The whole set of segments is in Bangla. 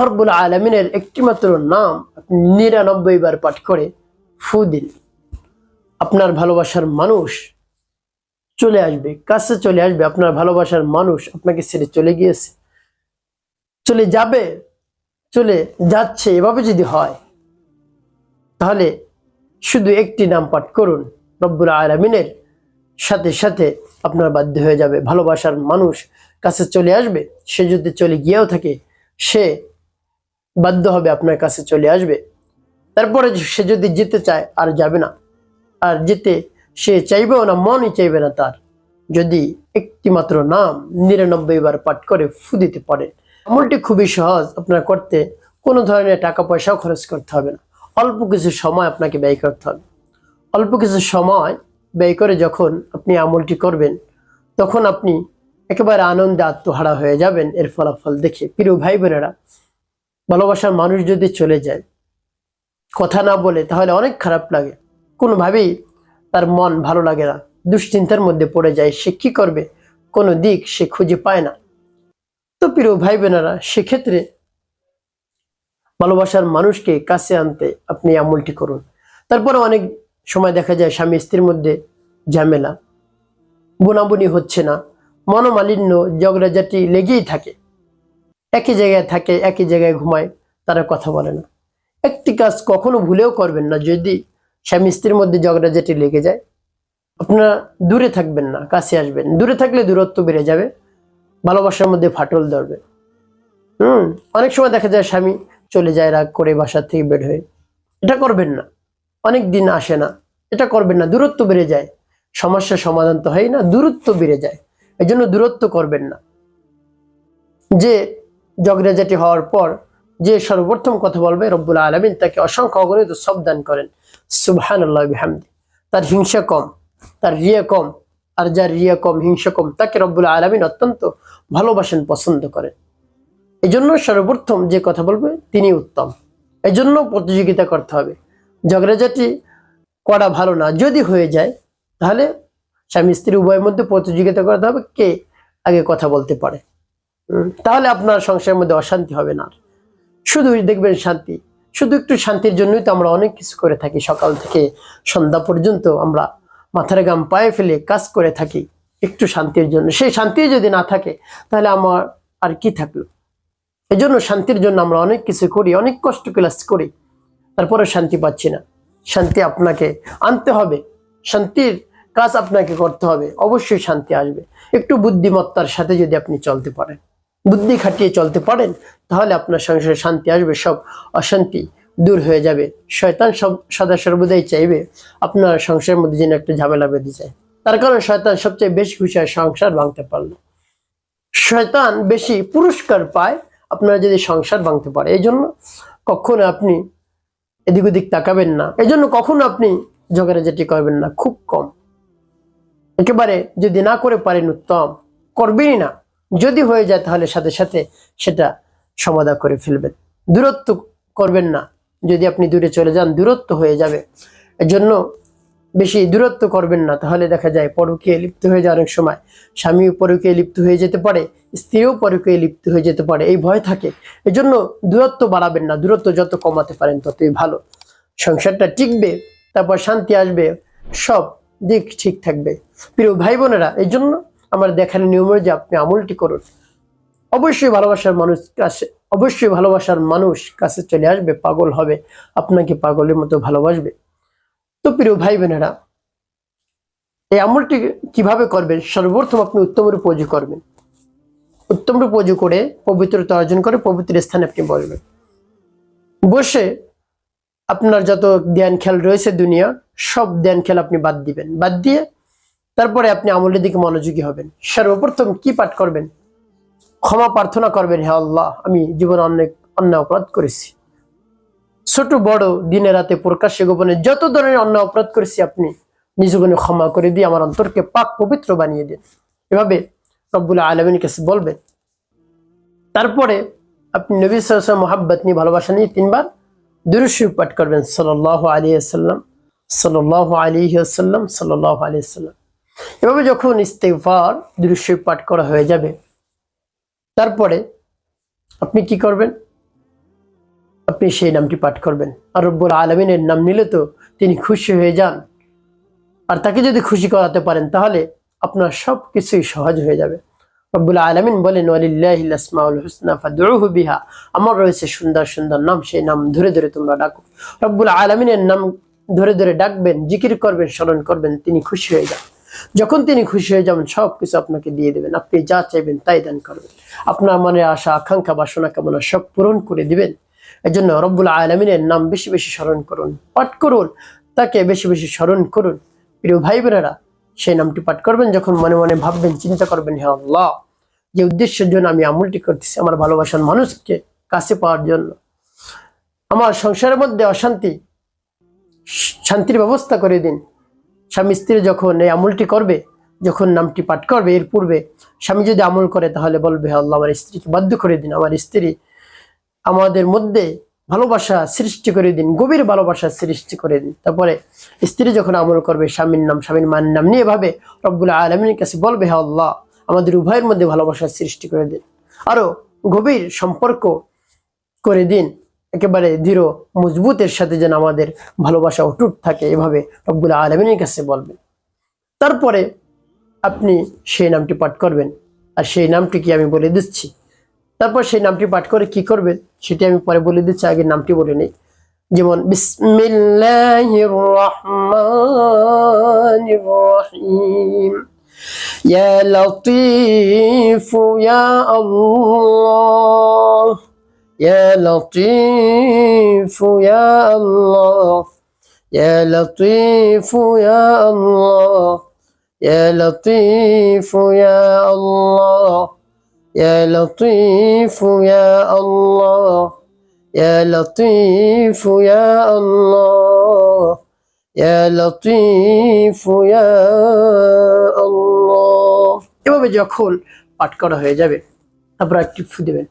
রব্বুল আলামিনের একটিমাত্র নাম আপনি 99 বার পাঠ করে ফু দিন, আপনার ভালোবাসার মানুষ চলে আসবে, কাছে চলে আসবে। আপনার ভালোবাসার মানুষ আপনাকে ছেড়ে চলে গিয়েছে, চলে যাবে, চলে যাচ্ছে, এভাবে যদি হয় তাহলে শুধু একটি নাম পাঠ করুন, রব্বুল আলামিনের সাথে সাথে আপনার বাধ্য হয়ে যাবে ভালোবাসার মানুষ কাছে চলে আসবে। সে যদি চলে গিয়েও থাকে সে বাধ্য হবে আপনার কাছে চলে আসবে। তারপরে সে যদি যেতে চায় আর যাবে না, আর যেতে সে চাইবেও না, মনই চাইবে না তার, যদি একটি মাত্র নাম 99 বার পাঠ করে ফু দিতে পারেন। আমলটি খুবই সহজ, আপনার করতে কোনো ধরনের টাকা পয়সাও খরচ করতে হবে না, অল্প কিছু সময় আপনাকে ব্যয় করতে হবে। অল্প কিছু সময় ব্যয় করে যখন আপনি আমলটি করবেন তখন আপনি একেবারে আনন্দে আত্মহারা হয়ে যাবেন এর ফলাফল দেখে। প্রিয় ভাই বোনেরা, ভালোবাসার মানুষ যদি চলে যায় কথা না বলে তাহলে অনেক খারাপ লাগে, কোনোভাবেই তার মন ভালো লাগে না, দুশ্চিন্তার মধ্যে পড়ে যায়। সে কি করবে কোনো দিক সে খুঁজে পায় না। তো প্রিয় ভাই বোনেরা, সেক্ষেত্রে ভালোবাসার মানুষকে কাছে আনতে আপনি আমলটি করুন। তারপরে অনেক সময় দেখা যায় স্বামী স্ত্রীর মধ্যে ঝামেলা, বোনাবুনি হচ্ছে না, মনোমালিন্য, ঝগড়াঝাটি লেগেই থাকে, একই জায়গায় থাকে, একই জায়গায় ঘুমায়, তারা কথা বলে না। একটি কাজ কখনো ভুলেও করবেন না, যদি স্বামী স্ত্রীর মধ্যে ঝগড়াঝাটি লেগে যায় আপনারা দূরে থাকবেন না, কাছে আসবেন। দূরে থাকলে দূরত্ব বেড়ে যাবে, ভালোবাসার মধ্যে ফাটল ধরবে। অনেক সময় দেখা যায় স্বামী চলে যায় রাগ করে বাসা থেকে বের হয়ে, এটা করবেন না। অনেক দিন আসে না, এটা করবেন না, দূরত্ব বেড়ে যায়। সমস্যার সমাধান তো হয় না, দূরত্ব বেড়ে যায়, এই জন্য দূরত্ব করবেন না। যে ঝগড়াঝাটি হওয়ার পর যে সর্বপ্রথম কথা বলবে রব্বুল আলামিন তাকে অসংখ্য অগণিত সব দান করেন, সুবহানাল্লাহ বিহামদি। তার হিংসা কম, তার রিয়া কম, আর যার রিয়া কম হিংসা কম তাকে রব্বুল আলামিন অত্যন্ত ভালোবাসেন, পছন্দ করেন। এই জন্য সর্বপ্রথম যে কথা বলবে তিনি উত্তম। এই জন্য প্রতিযোগিতা করতে হবে, ঝগড়াঝাটি করা ভালো না। যদি হয়ে যায় তাহলে স্বামী স্ত্রী উভয়ের মধ্যে প্রতিযোগিতা করতে হবে কে আগে কথা বলতে পারে, তাহলে আপনার সংসারের মধ্যে অশান্তি হবে না। শুধু দেখবেন শান্তি, শুধু একটু শান্তির জন্যই তো আমরা অনেক কিছু করে থাকি। সকাল থেকে সন্ধ্যা পর্যন্ত আমরা মাথার ঘাম পায়ে ফেলে কাজ করে থাকি একটু শান্তির জন্য। সেই শান্তি যদি না থাকে তাহলে আমার আর কি থাকলো। এই জন্য শান্তির জন্য আমরা অনেক কিছু করি, অনেক কষ্ট ক্লাস করি, তারপরে শান্তি পাচ্ছি না। শান্তি আপনাকে আনতে হবে, শান্তির কাজ আপনাকে করতে হবে, অবশ্যই শান্তি আসবে। একটু বুদ্ধিমত্তার সাথে যদি আপনি চলতে পারেন, বুদ্ধি খাটিয়ে চলতে পারেন, তাহলে আপনার সংসারে শান্তি আসবে, সব অশান্তি দূর হয়ে যাবে। শয়তান সদা সর্বদাই চাইবে আপনার সংসারের মধ্যে যেন একটা ঝামেলা বেঁধে যায়, তার কারণ শয়তান সবচেয়ে বেশি খুশি হয় সংসার ভাঙতে পারলো। শয়তান বেশি পুরস্কার পায় আপনারা যদি সংসার ভাঙতে পারে। এই জন্য কখনো আপনি এদিক ওদিক তাকাবেন না, এই জন্য কখনো আপনি ঝগড়াঝাটি করবেন না, খুব কম। একেবারে যদি না করে পারেন উত্তম, করবেনই না। যদি হয়ে যায় তাহলে সাথে সাথে সেটা সমাধান করে ফেলবেন। দূরত্ব করবেন না, যদি আপনি দূরে চলে যান দূরত্ব হয়ে যাবে। এজন্য বেশি দূরত্ব করবেন না, তাহলে দেখা যায় পরকীয়ায় লিপ্ত হয়ে যায়। অনেক সময় স্বামীও পরকীয়ায় লিপ্ত হয়ে যেতে পারে, স্ত্রীও পরকীয়ায় লিপ্ত হয়ে যেতে পারে, এই ভয় থাকে। এজন্য দূরত্ব বাড়াবেন না, দূরত্ব যত কমাতে পারেন ততই ভালো। সংসারটা টিকবে, তারপর শান্তি আসবে, সব দিক ঠিক থাকবে। প্রিয় ভাই বোনেরা, এই জন্য আমার দেখার নিয়ম যে আপনি আমলটি করুন। অবশ্যই ভালোবাসার মানুষ কাছে, অবশ্যই ভালোবাসার মানুষ কাছে চলে আসবে, পাগল হবে, আপনাকে পাগলের মতো ভালোবাসবে। তো প্রিয় ভাই বোনেরা, এই আমলটি কিভাবে করবেন? সর্বপ্রথম আপনি উত্তম রূপে ওযু করবেন। উত্তম রূপে ওযু করে পবিত্রতা অর্জন করে পবিত্র স্থানে আপনি বসবেন। বসে আপনার যত ধ্যান খেয়াল রয়েছে দুনিয়া, সব ধ্যান খেয়াল আপনি বাদ দিবেন। বাদ দিয়ে তারপরে আপনি আমলের দিকে মনোযোগী হবেন। সর্বপ্রথম কি পাঠ করবেন? ক্ষমা প্রার্থনা করবেন, হে আল্লাহ, আমি জীবনে অনেক অন্যায় অপরাধ করেছি, ছোট বড়, দিনে রাতে, প্রকাশ্যে গোপনে যত ধরনের অন্যায় অপরাধ করেছি আপনি নিজ গুণে ক্ষমা করে দিয়ে আমার অন্তরকে পাক পবিত্র বানিয়ে দিন। এভাবে রব্বুল আলামিনের কাছে বলবেন। তারপরে আপনি নবী সাল্লাল্লাহু আলাইহি ওয়াসাল্লাম মহব্বত নিয়ে, ভালোবাসা নিয়ে 3 বার দুরূদ শরীফ পাঠ করবেন, সাল্লাল্লাহু আলাইহি ওয়াসাল্লাম, সাল্লাল্লাহু আলাইহি ওয়াসাল্লাম, সাল্লাল্লাহু আলাইহি ওয়াসাল্লাম। এভাবে যখন ইস্তেগফার দুরূদ শরীফ পাঠ করা হয়ে যাবে, তারপরে আপনি কি করবেন? আপনি সেই নামটি পাঠ করবেন। আর রব্বুল আলামিনের নাম নিলে তো তিনি খুশি হয়ে যান, আর তাকে যদি খুশি করাতে পারেন তাহলে আপনার সব কিছুই সহজ হয়ে যাবে। রব্বুল আলামিন বলেন, ওয়ালিল্লাহিল আসমাউল হুসনা ফাদউহু বিহা, আমার রয়েছে সুন্দর সুন্দর নাম, সেই নাম ধরে ধরে তোমরা ডাকো। রব্বুল আলামিনের নাম ধরে ধরে ডাকবেন, জিকির করবেন, স্মরণ করবেন, তিনি খুশি হয়ে যান। যখন তিনি খুশি হয়ে যাবেন সব কিছু আপনাকে দিয়ে দেবেন, আপনি যা চাইবেন তাই দান করবেন, আপনার মনে আশা আকাঙ্ক্ষা বাসনা কামনা সব পূরণ করে দিবেন। এজন্য রব্বুল আলামিনের নাম বেশি বেশি স্মরণ করুন, পাঠ করুন, তাকে বেশি বেশি স্মরণ করুন। প্রিয় ভাই বোনেরা, সেই নামটি পাঠ করবেন যখন মনে মনে ভাববেন, চিন্তা করবেন, হে আল্লাহ, যে উদ্দেশ্যের জন্য আমি আমলটি করতেছি, আমার ভালোবাসার মানুষকে কাছে পাওয়ার জন্য, আমার সংসারের মধ্যে অশান্তি শান্তির ব্যবস্থা করে দিন। স্বামী স্ত্রী যখন এই আমলটি করবে, যখন নামটি পাঠ করবে, এর পূর্বে স্বামী যদি আমল করে তাহলে বলবে, হে আল্লাহ, আমার স্ত্রীকে বাধ্য করে দিন, আমার স্ত্রী আমাদের মধ্যে ভালোবাসা সৃষ্টি করে দিন, গভীর ভালোবাসা সৃষ্টি করে দিন। তারপরে স্ত্রী যখন আমল করবে স্বামীর নাম, স্বামীর মায়ের নাম নিয়ে ভাবে রব্বুল আলামিনের কাছে বলবে, হে আল্লাহ, আমাদের উভয়ের মধ্যে ভালোবাসা সৃষ্টি করে দিন, আরো গভীর সম্পর্ক করে দিন, একেবারে দৃঢ় মজবুতের সাথে যেন আমাদের ভালোবাসা অটুট থাকে, এভাবে রব্বুল আলামিনের কাছে বলবেন। তারপরে আপনি সেই নামটি পাঠ করবেন। আর সেই নামটি কি আমি বলে দিচ্ছি, তারপর সেই নামটি পাঠ করে কি করবেন সেটি আমি পরে বলে দিচ্ছি, আগে নামটি বলে নেই। যেমন বিসমিল্লাহির রহমানির রহিম, ইয়া লতীফ ইয়া আল্লাহ, ইয়া লতীফ ইয়া আল্লাহ, ইয়া লতীফ ইয়া আল্লাহ, ইয়া লতীফ ইয়া আল্লাহ, يا لطيف يا الله، يا لطيف يا الله، يا لطيف يا الله। এভাবে যখন পাঠ করা হয়ে যাবে তারপর একটি ফু দিবেন,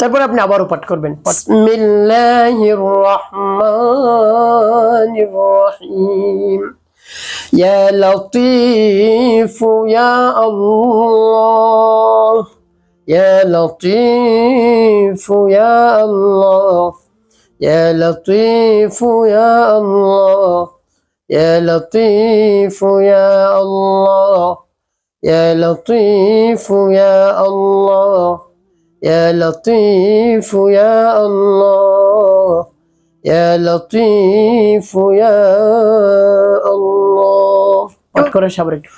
তারপর আপনি আবারও পাঠ করবেন, বিসমিল্লাহির রহমানির রহিম, يا لطيف يا الله، يا لطيف يا الله، يا لطيف يا الله، يا لطيف يا الله، يا لطيف يا الله، يا لطيف يا الله، يا لطيف يا الله। পাঠ করে সবার একটু,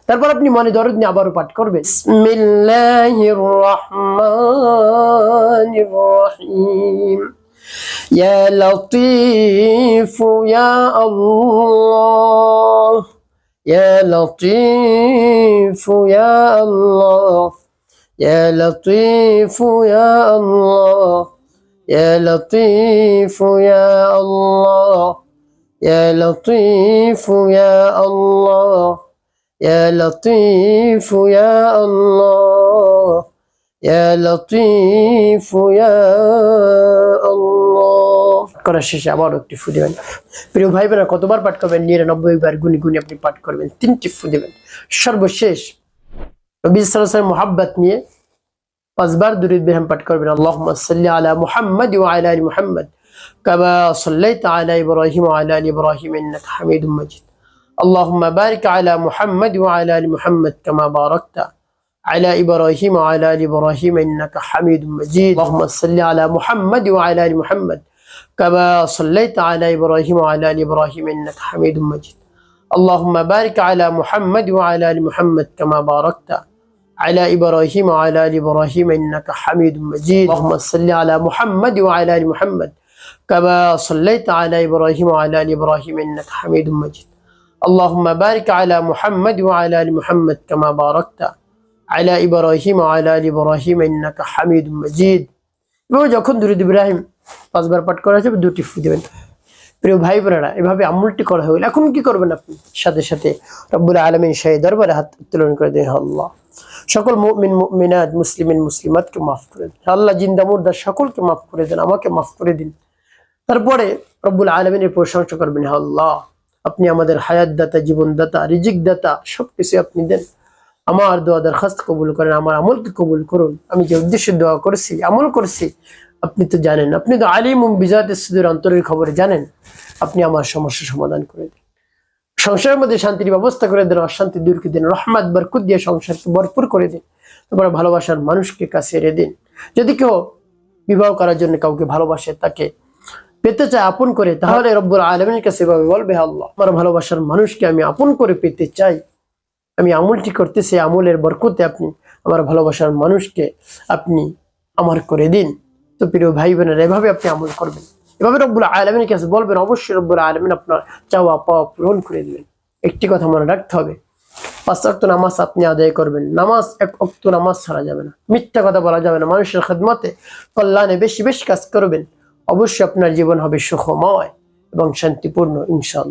তারপর আপনি মনে দরদ নিয়ে আবারও পাঠ করবেন, বিসমিল্লাহির রহমানির রহিম, ইয়া লতীফ ইয়া আল্লাহ, ইয়া লতীফ ইয়া আল্লাহ, ইয়া লতীফ ইয়া আল্লাহ, يا لطيف يا الله، يا لطيف يا الله، يا لطيف يا الله، يا لطيف يا الله। করার শেষে আবার একটি ফু দিবেন। প্রিয় ভাই বোনেরা, কতবার পাঠ করবেন? 99 বার গুনি গুনি আপনি পাঠ করবেন, 3টি ফু দিবেন। সর্বশেষ নবী সাল্লাল্লাহু আলাইহি ওয়াসাল্লাম মুহাব্বত নিয়ে 5 বার দুরূদ বিরাম পাঠ করবেন। আল্লাহুম্মা সাল্লি আলা মুহাম্মাদ ওয়া আলা আলি মুহাম্মাদ কামা সাল্লাইতা আলা ইব্রাহিম ওয়া আলা আলি ইব্রাহিম ইন্নাকা হামিদুম মাজিদ। আল্লাহুম্মা বারিক আলা মুহাম্মাদ ওয়া আলা আলি মুহাম্মাদ কামা বারাকতা আলা ইব্রাহিম ওয়া আলা আলি ইব্রাহিম ইন্নাকা হামিদুম মাজিদ। আল্লাহুম্মা সাল্লি আলা মুহাম্মাদ ওয়া আলা আলি মুহাম্মাদ কামা সাল্লাইতা আলা ইব্রাহিম ওয়া আলা আলি ইব্রাহিম ইন্নাকা হামিদুম মাজিদ। আল্লাহুম্মা বারিক আলা মুহাম্মাদ ওয়া আলা আলি মুহাম্মাদ কামা বারাকতা على إبراهيم وعلى آل إبراهيم إنك حميد مجيد. اللهم صل على محمد وعلى آل محمد كما صليت على إبراهيم وعلى آل إبراهيم إنك حميد مجيد. اللهم بارك على محمد وعلى آل محمد كما باركت على إبراهيم وعلى آل إبراهيم إنك حميد مجيد. যখন দুরূদ ইব্রাহিম 5 বার পাঠ করা হবে, 2টি ফু দিবেন। প্রিয় ভাই বোনেরা, এভাবে আমলটি করা হলো। এখন কি করবেন আপনি? সাথে সাথে রব্বুল আলামিন শাহী দরবারে হাত উত্তোলন করে দেন, আল্লাহ সকল মুমিন মুমিনাত মুসলিমিন মুসলিমাতকে মাফ করে দেন, আল্লাহ জিন্দা মুর্দা সকলকে মাফ করে দেন, আমাকে মাফ করে দিন। তারপরে রব্বুল আলামিনের প্রশংসা করবেন, আল্লাহ আপনি আমাদের হায়াত দাতা, জীবন দাতা, রিজিক দাতা, সবকিছু আপনি দেন। আমার দোয়া দরখাস্ত কবুল করেন, আমার আমলকে কবুল করুন। আমি যে উদ্দেশ্যে দোয়া করেছি, আমল করছি, আপনি তো জানেন, আপনি তো আলিমুম বিজাতিস সুদূর, অন্তরের খবরে জানেন। আপনি আমার সমস্যার সমাধান করে দিন, সংসারের মধ্যে শান্তির ব্যবস্থা করে দেন, অশান্তি দূর করে দিন, রহমত বরকত দিয়ে সংসারকে ভরপুর করে দিন। তারপরে ভালোবাসার মানুষকে কাছে এনে দিন। যদি কেউ বিবাহ করার জন্য কাউকে ভালোবাসে, তাকে পেতে চায় আপন করে, তাহলে রব্বুল আলামিনের কাছে এভাবে বলবে, আল্লাহ আমার ভালোবাসার মানুষকে আমি আপন করে পেতে চাই, আমি আমলটি করতেছি, আমলের বরকতে আপনি আমার ভালোবাসার মানুষকে আপনি আমার করে দিন। তো প্রিয় ভাই বোনেরা, এভাবে আপনি আমল করবেন, এভাবে রব্বুল আলামিনের কাছে বলবেন, অবশ্যই রব্বুল আলামিন আপনার চাওয়া পাওয়া পূরণ করে দিবেন। একটি কথা মনে রাখতে হবে, 5 ওয়াক্ত নামাজ আপনি আদায় করবেন, নামাজ 1 ওয়াক্ত নামাজ ছাড়া যাবে না, মিথ্যা কথা বলা যাবে না, মানুষের খেদমতে কল্যাণে বেশি বেশি কাজ করবেন, অবশ্যই আপনার জীবন হবে সুখময় এবং শান্তিপূর্ণ ইনশাআল্লাহ।